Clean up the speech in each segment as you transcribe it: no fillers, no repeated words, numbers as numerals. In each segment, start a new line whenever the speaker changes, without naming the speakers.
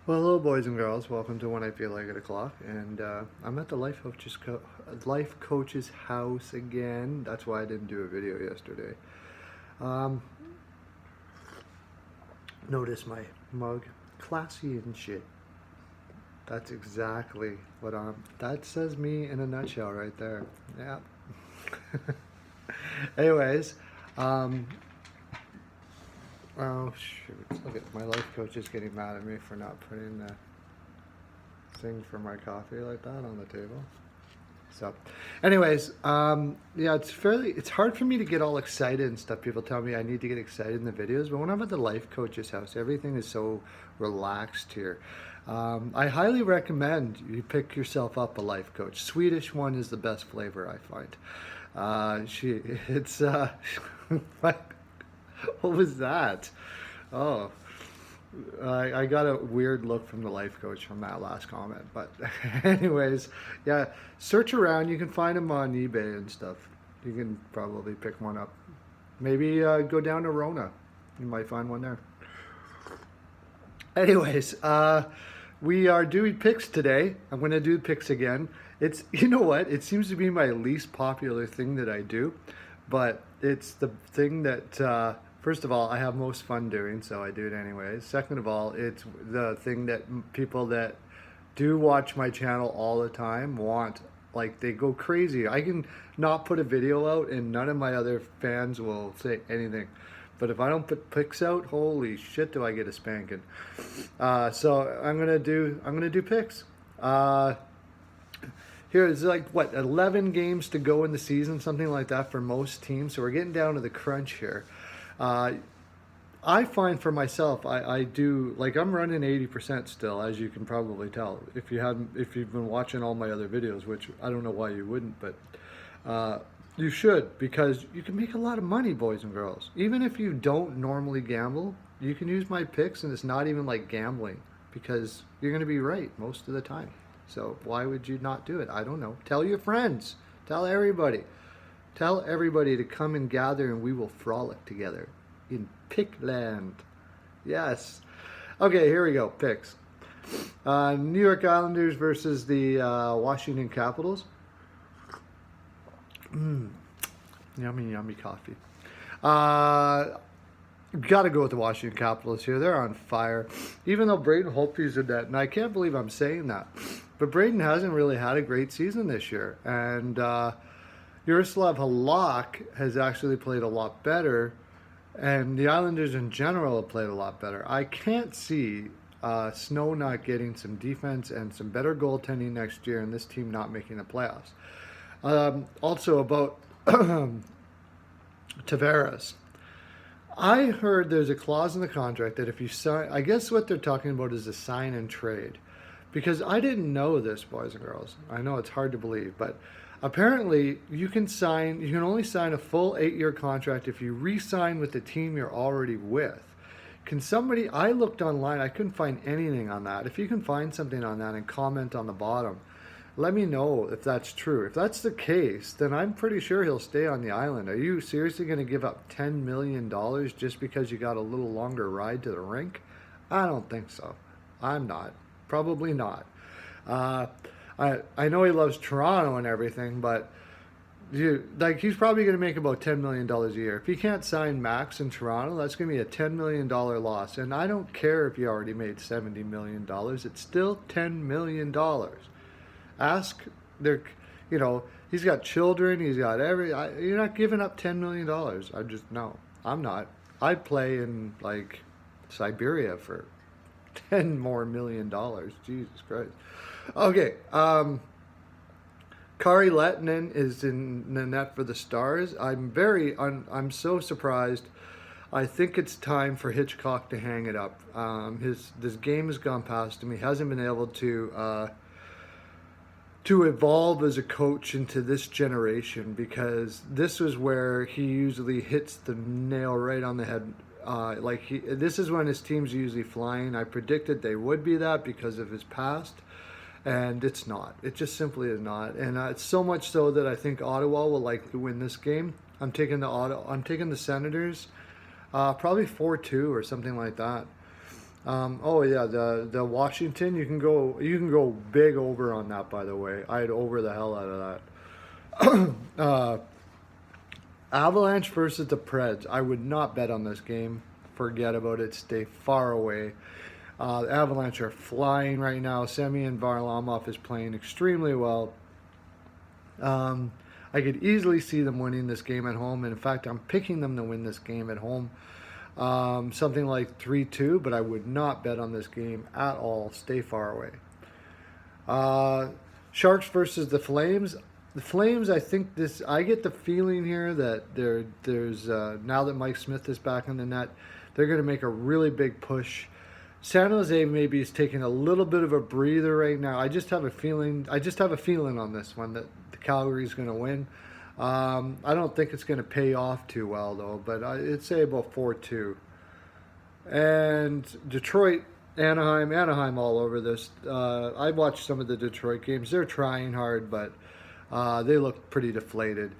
Well, hello, boys and girls. Welcome to When I Feel Like It O'Clock, and I'm at the life coach's house again. That's why I didn't do a video yesterday. Um, Notice my mug, classy and shit. That's exactly what I'm. That says me in a nutshell, right there. Yeah. Anyways, um, oh shoot! Look at my life coach is getting mad at me for not putting the thing for my coffee like that on the table. So, anyways, yeah, it's hard for me to get all excited and stuff. People tell me I need to get excited in the videos, but when I'm at the life coach's house, everything is so relaxed here. I highly recommend you pick yourself up a life coach. Swedish one is the best flavor, I find. It's, what was that? Oh, I got a weird look from the life coach from that last comment. But anyways, yeah, search around. You can find them on eBay and stuff. You can probably pick one up. Maybe go down to Rona. You might find one there. Anyways, we are doing picks today. I'm going to do picks again. It's, you know what? It seems to be my least popular thing that I do, but it's the thing that, first of all, I have most fun doing, so I do it anyways. Second of all, it's the thing that people that do watch my channel all the time want. Like, they go crazy. I can not put a video out and none of my other fans will say anything. But if I don't put picks out, holy shit, do I get a spanking. So I'm gonna do picks. Here is like, what, 11 games to go in the season, something like that for most teams. So we're getting down to the crunch here. I find for myself, I do, like, I'm running 80% still, as you can probably tell. If you've been watching all my other videos, which I don't know why you wouldn't, but you should, because you can make a lot of money, boys and girls. Even if you don't normally gamble, you can use my picks, and it's not even like gambling, because you're going to be right most of the time. So why would you not do it? I don't know. Tell your friends. Tell everybody. Tell everybody to come and gather, and we will frolic together in Pickland. Yes. Okay, here we go. Picks. New York Islanders versus the Washington Capitals. Yummy, yummy coffee. Got to go with the Washington Capitals here. They're on fire. Even though Braden Holtby's in that, and I can't believe I'm saying that, but Braden hasn't really had a great season this year. And Yaroslav Halak has actually played a lot better, and the Islanders in general have played a lot better. I can't see Snow not getting some defense and some better goaltending next year, and this team not making the playoffs. Also about Tavares. I heard there's a clause in the contract that if you sign, I guess what they're talking about is a sign and trade. Because I didn't know this, boys and girls. I know it's hard to believe, but apparently you can only sign a full 8-year contract if you re-sign with the team you're already with. I looked online, I couldn't find anything on that. If you can find something on that and comment on the bottom, let me know if that's true. If that's the case, then I'm pretty sure he'll stay on the island. Are you seriously going to give up $10 million just because you got a little longer ride to the rink? I don't think so. I'm not. Probably not. I know he loves Toronto and everything, but he's probably going to make about $10 million a year. If he can't sign Max in Toronto, that's going to be a $10 million loss. And I don't care if you already made $70 million. It's still $10 million. He's got children, he's got you're not giving up $10 million. No, I'm not. I'd play in, like, Siberia for $10 more million. Jesus Christ. Okay, Kari Lehtinen is in the net for the Stars. I'm so surprised. I think it's time for Hitchcock to hang it up. This game has gone past him. He hasn't been able to evolve as a coach into this generation, because this is where he usually hits the nail right on the head. This is when his team's usually flying. I predicted they would be that because of his past, and it's not. It just simply is not. And it's so much so that I think Ottawa will likely win this game. I'm taking the Senators, probably 4-2 or something like that. Oh yeah, the Washington, you can go big over on that. By the way, I'd over the hell out of that. Avalanche versus the Preds. I would not bet on this game. Forget about it. Stay far away. The Avalanche are flying right now. Semyon Varlamov is playing extremely well. Um, I could easily see them winning this game at home. And in fact, I'm picking them to win this game at home. Something like 3-2, but I would not bet on this game at all. Stay far away. Uh, Sharks versus the Flames. The Flames, I think this. I get the feeling here that there's now that Mike Smith is back in the net, they're going to make a really big push. San Jose maybe is taking a little bit of a breather right now. I just have a feeling. I just have a feeling on this one that the Calgary's going to win. I don't think it's going to pay off too well though, but I'd say about 4-2. And Detroit, Anaheim all over this. I watched some of the Detroit games. They're trying hard, but they look pretty deflated.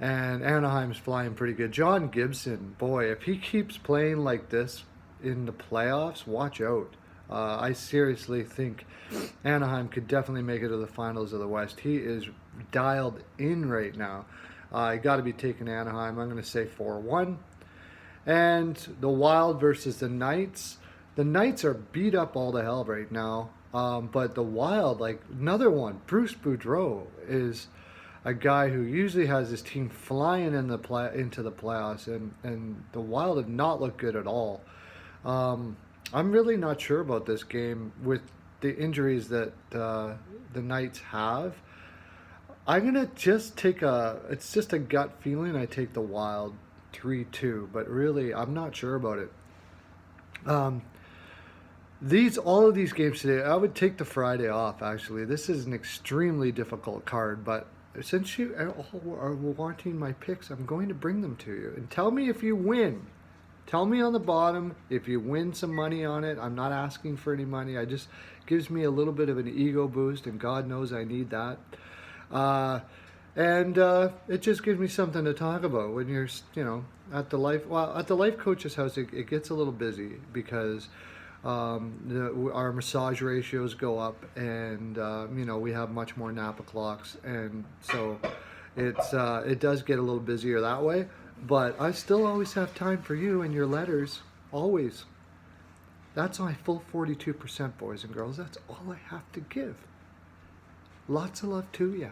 And Anaheim's flying pretty good. John Gibson, boy, if he keeps playing like this in the playoffs, watch out. I seriously think Anaheim could definitely make it to the finals of the West. He is dialed in right now. I got to be taking Anaheim. I'm going to say 4-1. And the Wild versus the Knights. The Knights are beat up all to hell right now. But the Wild, like another one, Bruce Boudreau is a guy who usually has his team flying in into the playoffs, and the Wild have not looked good at all. I'm really not sure about this game with the injuries that the Knights have. I'm gonna just take it's just a gut feeling. I take the Wild 3-2, but really I'm not sure about it. Um, all of these games today, I would take the Friday off. Actually, this is an extremely difficult card, but since you all are wanting my picks, I'm going to bring them to you and tell me if you win. Tell me on the bottom if you win some money on it. I'm not asking for any money. I just gives me a little bit of an ego boost, and God knows I need that. And it just gives me something to talk about when you're, at the life coach's house. It gets a little busy because our massage ratios go up, and we have much more Napa clocks, and so it does get a little busier that way. But I still always have time for you and your letters, always. That's my full 42%, boys and girls. That's all I have to give. Lots of love to you.